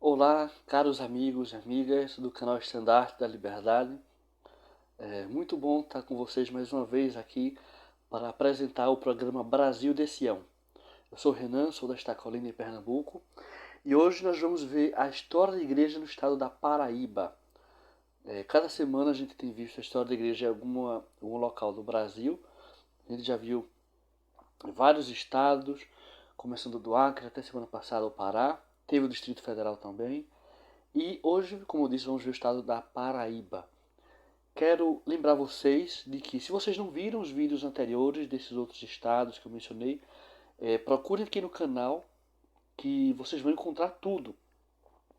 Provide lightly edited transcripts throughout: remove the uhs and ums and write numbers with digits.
Olá, caros amigos e amigas do canal Estandarte da Liberdade. É muito bom estar com vocês mais uma vez aqui para apresentar o programa Brasil de Sião. Eu sou o Renan, sou da Estacolina em Pernambuco e hoje nós vamos ver a história da igreja no estado da Paraíba. Cada semana a gente tem visto a história da igreja em algum local do Brasil. A gente já viu vários estados, começando do Acre até semana passada o Pará, teve o Distrito Federal também. E hoje, como eu disse, vamos ver o estado da Paraíba. Quero lembrar vocês de que, se vocês não viram os vídeos anteriores desses outros estados que eu mencionei, procurem aqui no canal que vocês vão encontrar tudo.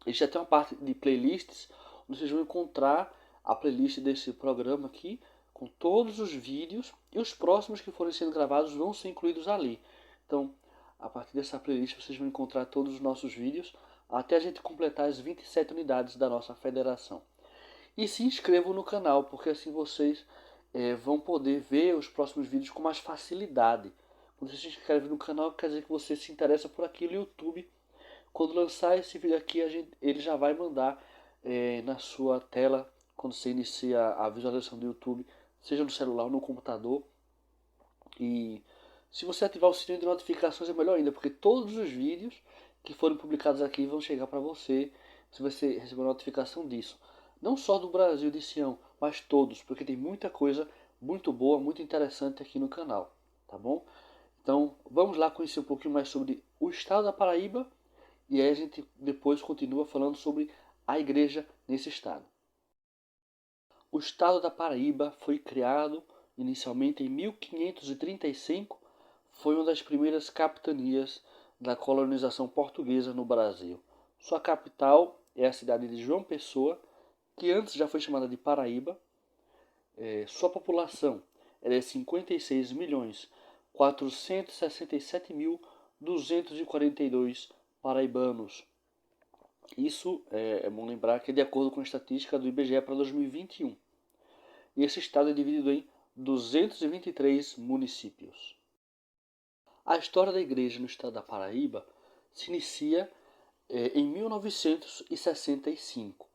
Existe até uma parte de playlists, onde vocês vão encontrar a playlist desse programa aqui, com todos os vídeos, e os próximos que forem sendo gravados vão ser incluídos ali. Então, a partir dessa playlist vocês vão encontrar todos os nossos vídeos, até a gente completar as 27 unidades da nossa federação. E se inscrevam no canal, porque assim vocês vão poder ver os próximos vídeos com mais facilidade. Quando você se inscreve no canal, quer dizer que você se interessa por aquilo. O YouTube, quando lançar esse vídeo aqui, ele já vai mandar na sua tela, quando você inicia a visualização do YouTube, seja no celular ou no computador. E se você ativar o sininho de notificações é melhor ainda, porque todos os vídeos que forem publicados aqui vão chegar para você. Você vai receber uma notificação disso. Não só do Brasil de Sião, mas todos, porque tem muita coisa muito boa, muito interessante aqui no canal, tá bom? Então vamos lá conhecer um pouquinho mais sobre o estado da Paraíba e aí a gente depois continua falando sobre a igreja nesse estado. O estado da Paraíba foi criado inicialmente em 1535, foi uma das primeiras capitanias da colonização portuguesa no Brasil. Sua capital é a cidade de João Pessoa, que antes já foi chamada de Paraíba. Sua população é de 56.467.242 paraibanos. Isso é bom lembrar que é de acordo com a estatística do IBGE para 2021. E esse estado é dividido em 223 municípios. A história da igreja no estado da Paraíba se inicia em 1965.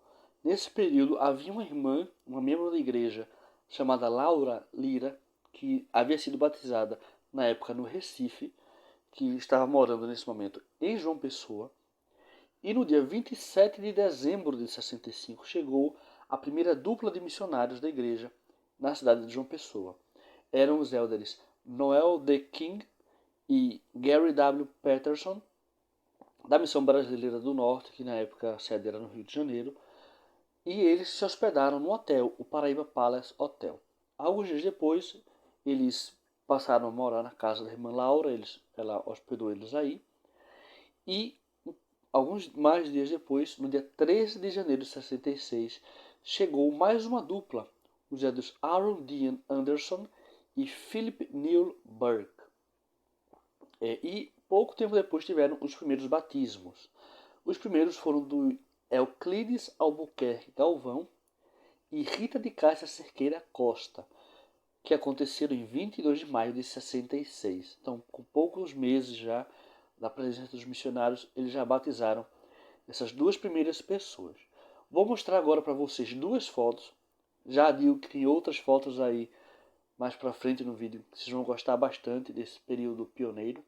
Nesse período havia uma irmã, uma membro da igreja, chamada Laura Lira, que havia sido batizada na época no Recife, que estava morando nesse momento em João Pessoa. E no dia 27 de dezembro de 65 chegou a primeira dupla de missionários da igreja na cidade de João Pessoa. Eram os élderes Noel D. King e Gary W. Patterson, da Missão Brasileira do Norte, que na época a sede era no Rio de Janeiro, e eles se hospedaram no hotel, o Paraíba Palace Hotel. Alguns dias depois, eles passaram a morar na casa da irmã Laura, ela hospedou eles aí, e alguns mais dias depois, no dia 13 de janeiro de 66, chegou mais uma dupla, os élderes Aaron Dean Anderson e Philip Neil Burke. E pouco tempo depois tiveram os primeiros batismos. Os primeiros foram do Euclides Albuquerque Galvão e Rita de Cássia Cerqueira Costa, que aconteceram em 22 de maio de 66. Então, com poucos meses já da presença dos missionários, eles já batizaram essas duas primeiras pessoas. Vou mostrar agora para vocês duas fotos. Já digo que tem outras fotos aí mais para frente no vídeo que vocês vão gostar bastante desse período pioneiro.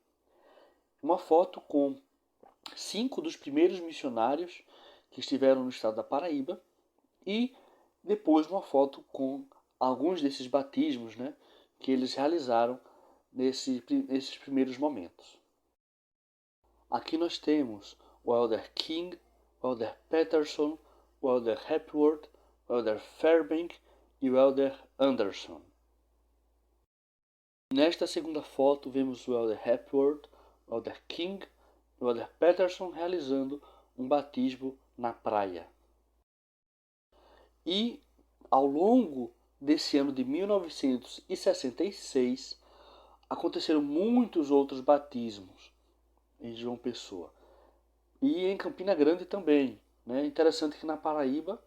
Uma foto com 5 dos primeiros missionários que estiveram no estado da Paraíba e depois uma foto com alguns desses batismos, né, que eles realizaram nesses primeiros momentos. Aqui nós temos o Elder King, o Elder Patterson, o Elder Hepworth, o Elder Fairbank e o Elder Anderson. Nesta segunda foto vemos o Elder Hepworth, o Elder King e o Elder Patterson realizando um batismo na praia. E ao longo desse ano de 1966 aconteceram muitos outros batismos em João Pessoa e em Campina Grande também. É interessante que na Paraíba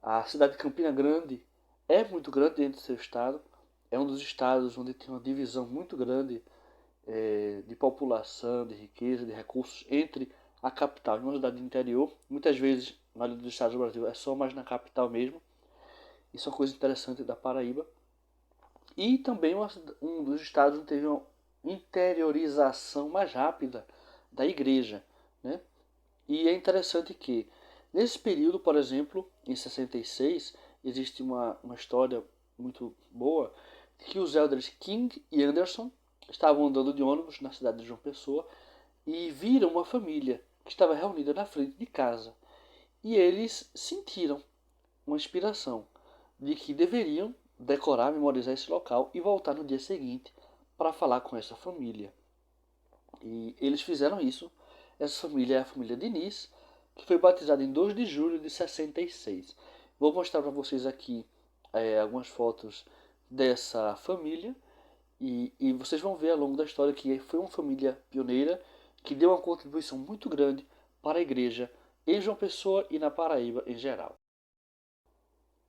a cidade de Campina Grande é muito grande dentro do seu estado. É um dos estados onde tem uma divisão muito grande de população, de riqueza, de recursos entre a capital, em uma cidade do interior. Muitas vezes, na maioria dos estados do Brasil, é só mais na capital mesmo. Isso é uma coisa interessante da Paraíba. E também um dos estados onde teve uma interiorização mais rápida da igreja, né? E é interessante que, nesse período, por exemplo, em 66, existe uma história muito boa, que os elders King e Anderson estavam andando de ônibus na cidade de João Pessoa e viram uma família que estava reunida na frente de casa. E eles sentiram uma inspiração de que deveriam decorar, memorizar esse local e voltar no dia seguinte para falar com essa família. E eles fizeram isso. Essa família é a família Diniz, que foi batizada em 2 de julho de 66. Vou mostrar para vocês aqui algumas fotos dessa família e vocês vão ver ao longo da história que foi uma família pioneira que deu uma contribuição muito grande para a igreja em João Pessoa e na Paraíba em geral.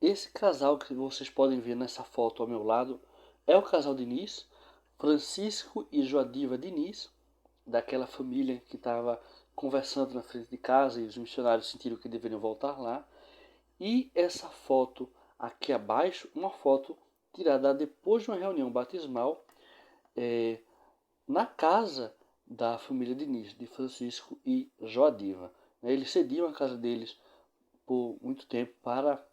Esse casal que vocês podem ver nessa foto ao meu lado é o casal Diniz, Francisco e Joadiva Diniz, daquela família que estava conversando na frente de casa e os missionários sentiram que deveriam voltar lá. E essa foto aqui abaixo, uma foto tirada depois de uma reunião batismal na casa da família Diniz, de Francisco e Joadiva. Eles cediam a casa deles por muito tempo para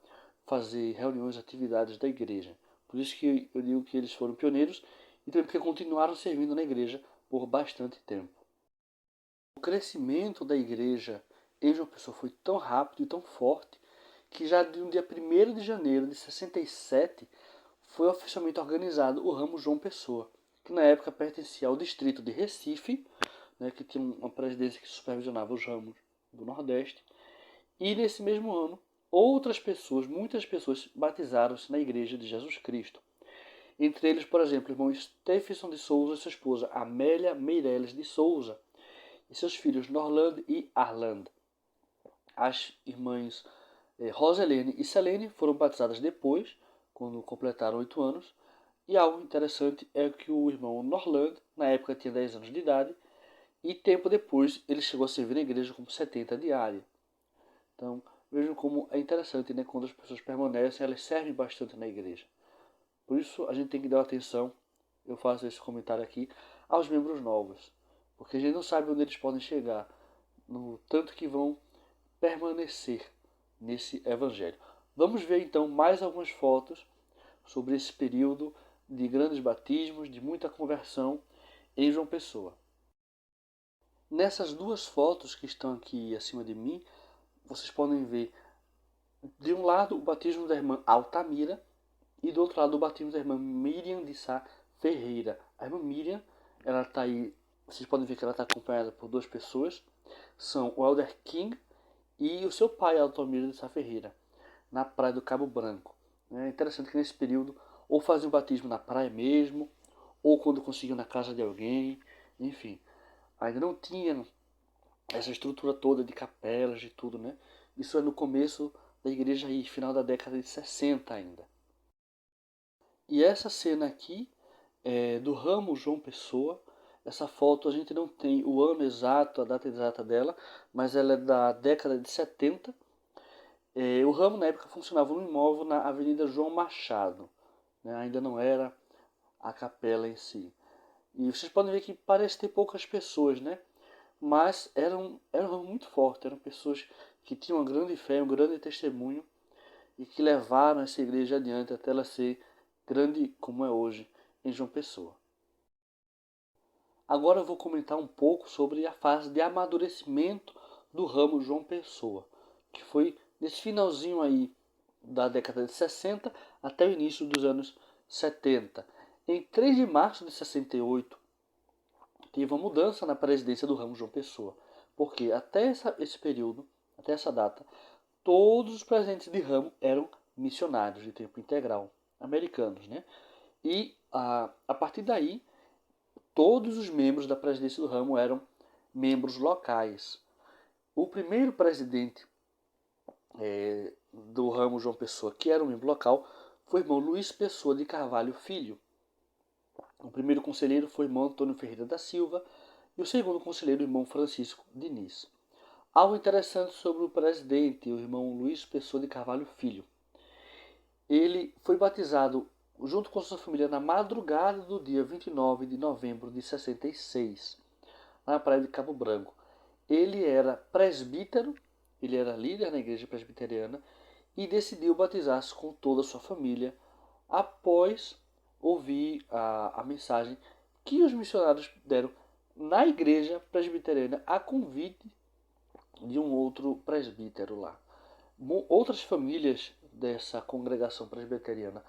fazer reuniões, atividades da igreja. Por isso que eu digo que eles foram pioneiros e também porque continuaram servindo na igreja por bastante tempo. O crescimento da igreja em João Pessoa foi tão rápido e tão forte que já no dia 1º de janeiro de 67 foi oficialmente organizado o ramo João Pessoa, que na época pertencia ao distrito de Recife, né, que tinha uma presidência que supervisionava os ramos do Nordeste. E nesse mesmo ano, outras pessoas, muitas pessoas, batizaram-se na Igreja de Jesus Cristo. Entre eles, por exemplo, o irmão Stephenson de Souza e sua esposa Amélia Meireles de Souza, e seus filhos Norland e Arland. As irmãs Roselene e Selene foram batizadas depois, quando completaram 8 anos. E algo interessante é que o irmão Norland, na época, tinha 10 anos de idade, e tempo depois ele chegou a servir na igreja como 70 diária. Então, vejam como é interessante, né? Quando as pessoas permanecem, elas servem bastante na igreja. Por isso, a gente tem que dar atenção, eu faço esse comentário aqui, aos membros novos. Porque a gente não sabe onde eles podem chegar, no tanto que vão permanecer nesse evangelho. Vamos ver então mais algumas fotos sobre esse período de grandes batismos, de muita conversão em João Pessoa. Nessas duas fotos que estão aqui acima de mim, vocês podem ver de um lado o batismo da irmã Altamira e do outro lado o batismo da irmã Miriam de Sá Ferreira. A irmã Miriam, ela está aí, vocês podem ver que ela está acompanhada por 2 pessoas, são o Elder King e o seu pai, Altamira de Sá Ferreira, na praia do Cabo Branco. É interessante que nesse período ou faziam batismo na praia mesmo, ou quando conseguiam na casa de alguém, enfim. Ainda não tinha essa estrutura toda de capelas, de tudo, né? Isso é no começo da igreja aí, final da década de 60 ainda. E essa cena aqui é do ramo João Pessoa. Essa foto a gente não tem o ano exato, a data exata dela, mas ela é da década de 70. O ramo na época funcionava num imóvel na Avenida João Machado, né? Ainda não era a capela em si. E vocês podem ver que parece ter poucas pessoas, né? Mas era um ramo muito forte, eram pessoas que tinham uma grande fé, um grande testemunho e que levaram essa igreja adiante até ela ser grande como é hoje em João Pessoa. Agora eu vou comentar um pouco sobre a fase de amadurecimento do ramo João Pessoa, que foi nesse finalzinho aí da década de 60 até o início dos anos 70. Em 3 de março de 68, teve uma mudança na presidência do ramo João Pessoa, porque até esse período, até essa data, todos os presidentes de ramo eram missionários de tempo integral, americanos, né? E a partir daí, todos os membros da presidência do ramo eram membros locais. O primeiro presidente do ramo João Pessoa, que era um membro local, foi o irmão Luiz Pessoa de Carvalho Filho. O primeiro conselheiro foi o irmão Antônio Ferreira da Silva e o segundo conselheiro, o irmão Francisco Diniz. Algo interessante sobre o presidente, o irmão Luiz Pessoa de Carvalho Filho. Ele foi batizado junto com sua família na madrugada do dia 29 de novembro de 66, na praia de Cabo Branco. Ele era presbítero, ele era líder na igreja presbiteriana e decidiu batizar-se com toda a sua família após ouvir a mensagem que os missionários deram na igreja presbiteriana a convite de um outro presbítero lá. Outras famílias dessa congregação presbiteriana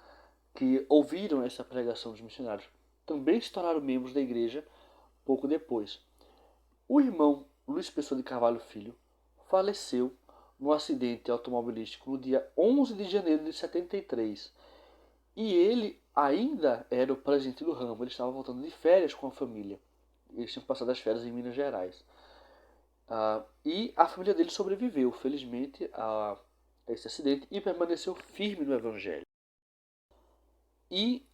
que ouviram essa pregação dos missionários também se tornaram membros da igreja pouco depois. O irmão Luiz Pessoa de Carvalho Filho faleceu num acidente automobilístico no dia 11 de janeiro de 73. E ele ainda era o presidente do ramo, ele estava voltando de férias com a família. Eles tinham passado as férias em Minas Gerais. E a família dele sobreviveu, felizmente, a esse acidente e permaneceu firme no Evangelho. E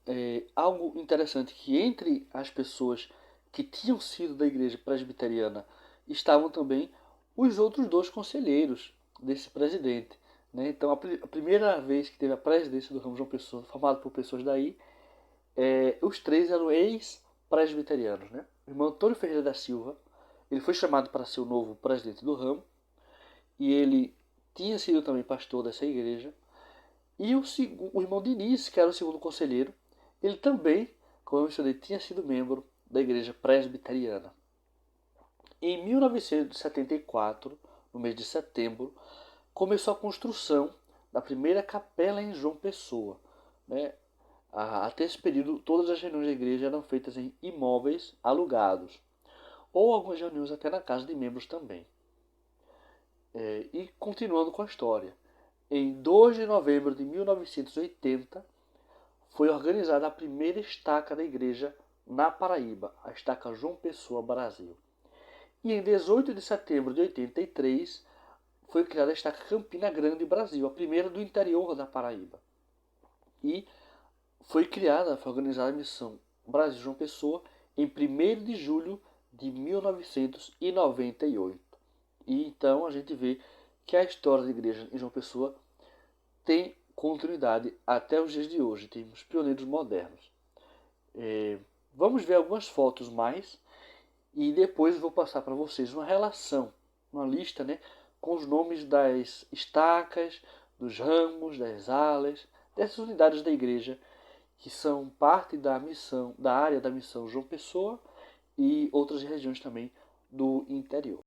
algo interessante que entre as pessoas que tinham sido da igreja presbiteriana estavam também os outros dois conselheiros desse presidente. Né? Então, a primeira vez que teve a presidência do ramo João Pessoa, formado por pessoas daí, os três eram ex-presbiterianos. Né? O irmão Antônio Ferreira da Silva, ele foi chamado para ser o novo presidente do ramo, e ele tinha sido também pastor dessa igreja. E o irmão Diniz, que era o segundo conselheiro, ele também, como eu mencionei, tinha sido membro da igreja presbiteriana. Em 1974, no mês de setembro, começou a construção da primeira capela em João Pessoa. Né? Até esse período, todas as reuniões da igreja eram feitas em imóveis alugados, ou algumas reuniões até na casa de membros também. E continuando com a história, em 2 de novembro de 1980, foi organizada a primeira estaca da igreja na Paraíba, a estaca João Pessoa Brasil. E em 18 de setembro de 83, foi criada a estaca Campina Grande Brasil, a primeira do interior da Paraíba. E foi organizada a missão Brasil João Pessoa em 1º de julho de 1998. E então a gente vê que a história da igreja em João Pessoa tem continuidade até os dias de hoje. Temos pioneiros modernos. Vamos ver algumas fotos mais e depois eu vou passar para vocês uma relação, uma lista, né, com os nomes das estacas, dos ramos, das alas, dessas unidades da igreja que são parte da missão, da área da missão João Pessoa e outras regiões também do interior.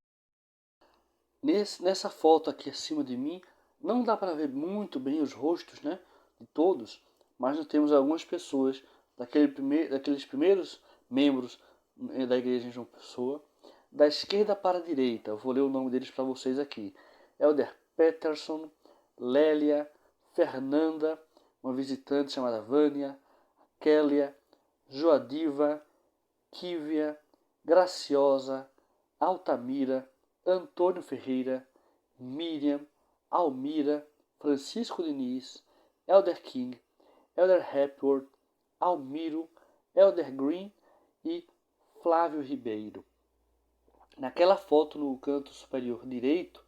Nessa foto aqui acima de mim, não dá para ver muito bem os rostos, né, de todos, mas nós temos algumas pessoas daqueles primeiros membros da igreja em João Pessoa, da esquerda para a direita. Eu vou ler o nome deles para vocês aqui. Elder Peterson, Lélia, Fernanda, uma visitante chamada Vânia, Kélia, Joadiva, Kívia, Graciosa, Altamira, Antônio Ferreira, Miriam, Almira, Francisco Diniz, Elder King, Elder Hepworth, Almiro, Elder Green e Flávio Ribeiro. Naquela foto no canto superior direito,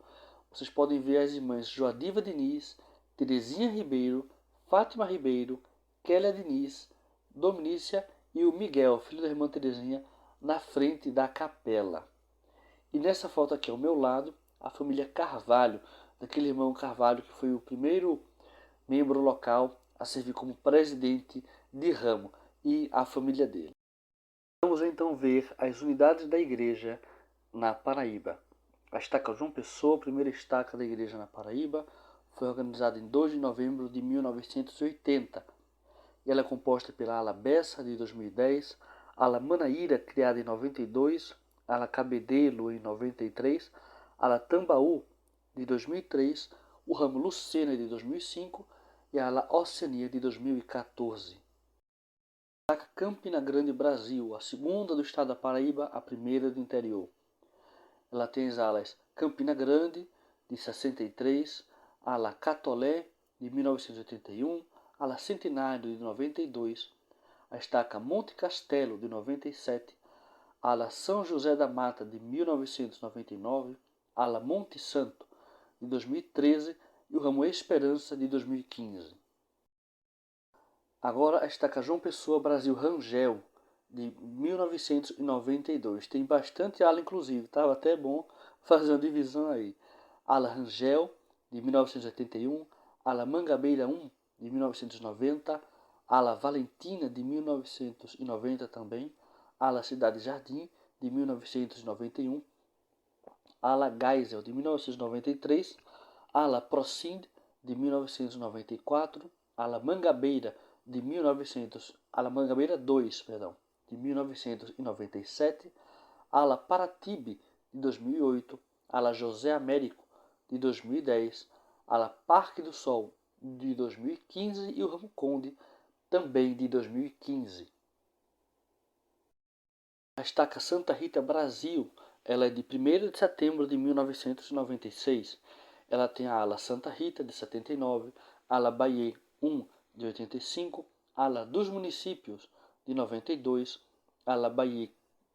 vocês podem ver as irmãs Joadiva Diniz, Terezinha Ribeiro, Fátima Ribeiro, Kélia Diniz, Dominícia e o Miguel, filho da irmã Terezinha, na frente da capela. E nessa foto aqui ao meu lado, a família Carvalho, daquele irmão Carvalho que foi o primeiro membro local a servir como presidente de ramo, e a família dele. Vamos então ver as unidades da igreja na Paraíba. A estaca João Pessoa, a primeira estaca da igreja na Paraíba, foi organizada em 2 de novembro de 1980. E ela é composta pela ala Bessa, de 2010, ala Manaíra, criada em 92, ala Cabedelo, em 93, ala Tambaú, de 2003, o ramo Lucena, de 2005, e a ala Oceania, de 2014. A estaca Campina Grande Brasil, a segunda do estado da Paraíba, a primeira do interior. Ela tem as alas Campina Grande, de 63, a ala Catolé, de 1981, a ala Centenário, de 92, a estaca Monte Castelo, de 97, a ala São José da Mata, de 1999, ala Monte Santo, de 2013, e o ramo Esperança, de 2015. Agora a estaca João Pessoa Brasil Rangel, de 1992. Tem bastante ala, inclusive. Estava até bom fazer uma divisão aí. Ala Rangel, de 1981. Ala Mangabeira 1, de 1990. Ala Valentina, de 1990 também. Ala Cidade Jardim, de 1991. Ala Geisel, de 1993. Ala Procind, de 1994. Ala Mangabeira, de 1900, ala Mangabeira 2, perdão, de 1997, ala Paratibe, de 2008, ala José Américo, de 2010, ala Parque do Sol, de 2015 e o ramo Conde, também de 2015. A estaca Santa Rita Brasil, ela é de 1º de setembro de 1996. Ela tem a ala Santa Rita, de 79, ala Bahia 1, de 85, ala dos municípios, de 92, ala Bahia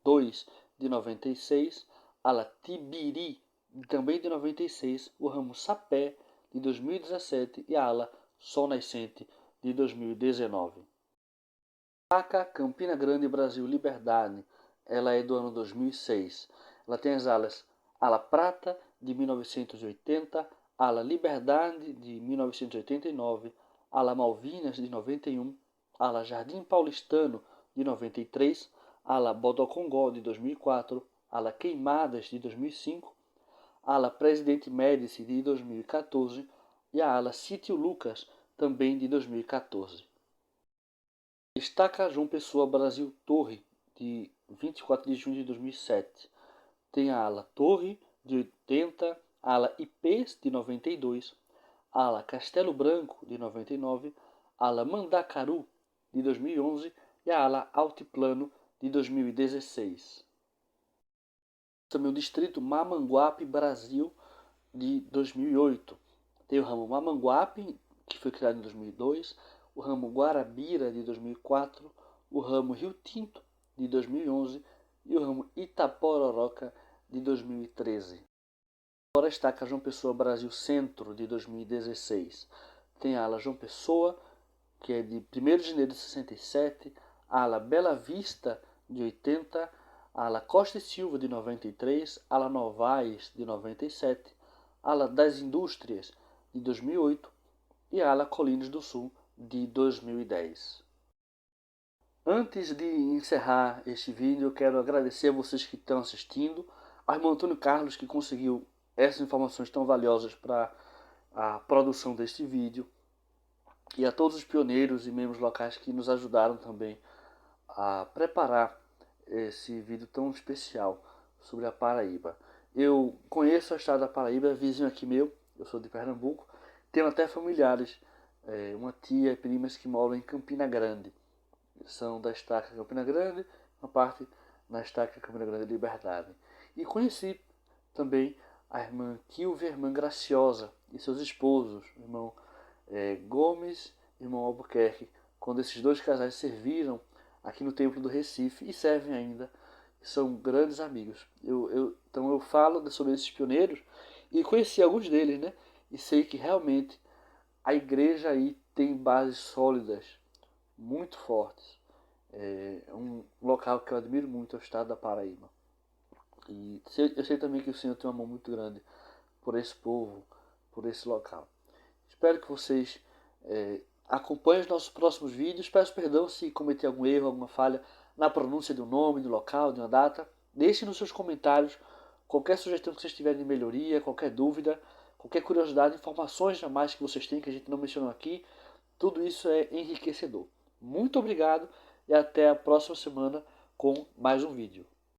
2, de 96, ala Tibiri, também de 96, o ramo Sapé, de 2017 e a ala Sol Nascente, de 2019. Estaca Campina Grande Brasil Liberdade, ela é do ano 2006. Ela tem as alas ala Prata, de 1980, ala Liberdade, de 1989, ala Malvinas, de 91, ala Jardim Paulistano, de 93, ala Bodocongó, de 2004, ala Queimadas, de 2005, ala Presidente Médici, de 2014 e a ala Sítio Lucas, também de 2014. Estaca João Pessoa Brasil Torre, de 24 de junho de 2007. Tem a ala Torre, de 80, ala IPs, de 92, ala Castelo Branco, de 99, ala Mandacaru, de 2011 e a ala Altiplano, de 2016. Também o distrito Mamanguape Brasil, de 2008. Tem o ramo Mamanguape, que foi criado em 2002, o ramo Guarabira, de 2004, o ramo Rio Tinto, de 2011 e o ramo Itapororoca, de 2013. Agora a estaca João Pessoa Brasil Centro, de 2016. Tem a ala João Pessoa, que é de 1º de janeiro de 67, a ala Bela Vista, de 80, a ala Costa e Silva, de 93, a ala Novaes, de 97, a ala das Indústrias, de 2008 e a ala Colinas do Sul, de 2010. Antes de encerrar este vídeo, eu quero agradecer a vocês que estão assistindo, ao irmão Antônio Carlos, que conseguiu essas informações tão valiosas para a produção deste vídeo, e a todos os pioneiros e membros locais que nos ajudaram também a preparar esse vídeo tão especial sobre a Paraíba. Eu conheço a estrada da Paraíba, é vizinho aqui meu, eu sou de Pernambuco, tenho até familiares, uma tia e primas que moram em Campina Grande. São da estaca Campina Grande, uma parte na estaca Campina Grande Liberdade. E conheci também a irmã Kilvia, a irmã Graciosa e seus esposos, o irmão Gomes e o irmão Albuquerque, quando esses dois casais serviram aqui no Templo do Recife e servem ainda, são grandes amigos. Então eu falo sobre esses pioneiros e conheci alguns deles, né? E sei que realmente a igreja aí tem bases sólidas, muito fortes. É um local que eu admiro muito, é o estado da Paraíba. E eu sei também que o Senhor tem uma mão muito grande por esse povo, por esse local. Espero que vocês acompanhem os nossos próximos vídeos. Peço perdão se cometer algum erro, alguma falha na pronúncia de um nome, do local, de uma data. Deixem nos seus comentários qualquer sugestão que vocês tiverem de melhoria, qualquer dúvida, qualquer curiosidade, informações a mais que vocês têm que a gente não mencionou aqui. Tudo isso é enriquecedor. Muito obrigado e até a próxima semana com mais um vídeo.